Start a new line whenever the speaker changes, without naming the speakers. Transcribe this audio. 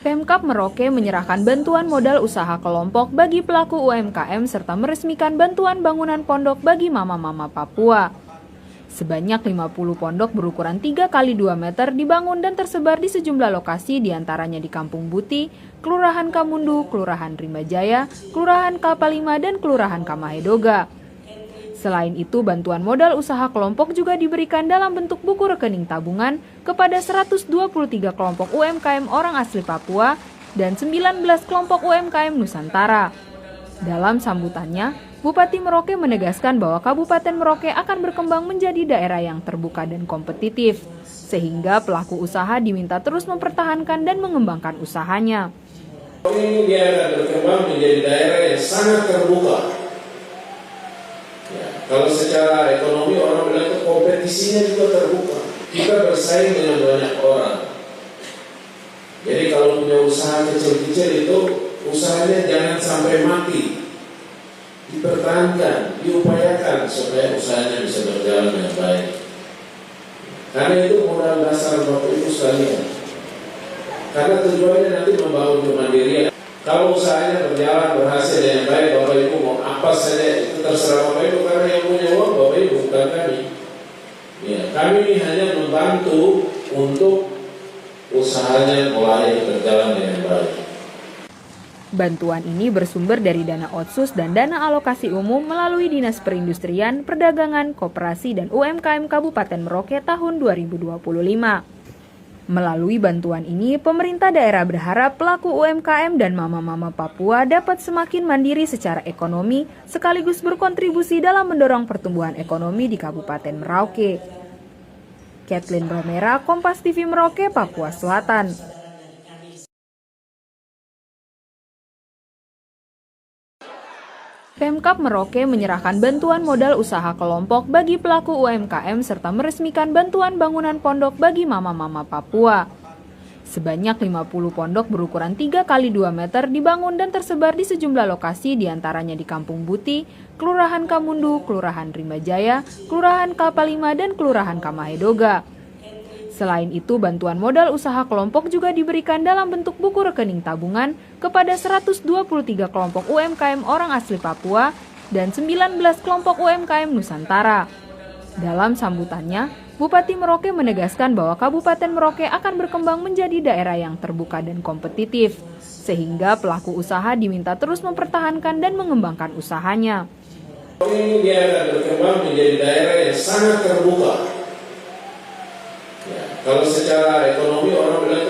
Pemkab Merauke menyerahkan bantuan modal usaha kelompok bagi pelaku UMKM serta meresmikan bantuan bangunan pondok bagi mama-mama Papua. Sebanyak 50 pondok berukuran 3 kali 2 meter dibangun dan tersebar di sejumlah lokasi, diantaranya di Kampung Buti, Kelurahan Kamundu, Kelurahan Rimajaya, Kelurahan Kapalima, dan Kelurahan Kamahedoga. Selain itu, bantuan modal usaha kelompok juga diberikan dalam bentuk buku rekening tabungan kepada 123 kelompok UMKM orang asli Papua dan 19 kelompok UMKM Nusantara. Dalam sambutannya, Bupati Merauke menegaskan bahwa Kabupaten Merauke akan berkembang menjadi daerah yang terbuka dan kompetitif, sehingga pelaku usaha diminta terus mempertahankan dan mengembangkan usahanya.
Ini dia akan berkembang menjadi daerah yang sangat terbuka. Ya, kalau secara ekonomi orang bilang itu kompetisinya juga terbuka. Kita bersaing dengan banyak orang. Jadi kalau punya usaha kecil-kecil itu usahanya jangan sampai mati. Dipertahankan, diupayakan supaya usahanya bisa berjalan dengan baik. Karena itu modal dasar Bapak Ibu sekalian. Karena tujuannya nanti membangun kemandirian. Kalau usahanya berjalan berhasil dengan baik, Bapak Ibu mau apa saja itu terserah Bapak Ibu, karena yang punya uang Bapak Ibu bukan kami. Ya, kami hanya membantu untuk usahanya mulai berjalan dengan baik.
Bantuan ini bersumber dari dana otsus dan dana alokasi umum melalui Dinas Perindustrian, Perdagangan, Koperasi, dan UMKM Kabupaten Merauke tahun 2025. Melalui bantuan ini, pemerintah daerah berharap pelaku UMKM dan mama-mama Papua dapat semakin mandiri secara ekonomi sekaligus berkontribusi dalam mendorong pertumbuhan ekonomi di Kabupaten Merauke. Kathleen Romera, Kompas TV Merauke, Papua Selatan. Pemkab Merauke menyerahkan bantuan modal usaha kelompok bagi pelaku UMKM serta meresmikan bantuan bangunan pondok bagi mama-mama Papua. Sebanyak 50 pondok berukuran 3 kali 2 meter dibangun dan tersebar di sejumlah lokasi, diantaranya di Kampung Buti, Kelurahan Kamundu, Kelurahan Rimajaya, Kelurahan Kapalima, dan Kelurahan Kamahedoga. Selain itu, bantuan modal usaha kelompok juga diberikan dalam bentuk buku rekening tabungan kepada 123 kelompok UMKM orang asli Papua dan 19 kelompok UMKM Nusantara. Dalam sambutannya, Bupati Merauke menegaskan bahwa Kabupaten Merauke akan berkembang menjadi daerah yang terbuka dan kompetitif, sehingga pelaku usaha diminta terus mempertahankan dan mengembangkan usahanya.
Ini dia akan berkembang menjadi daerah yang sangat terbuka. Ya, kalau secara ekonomi orang bilang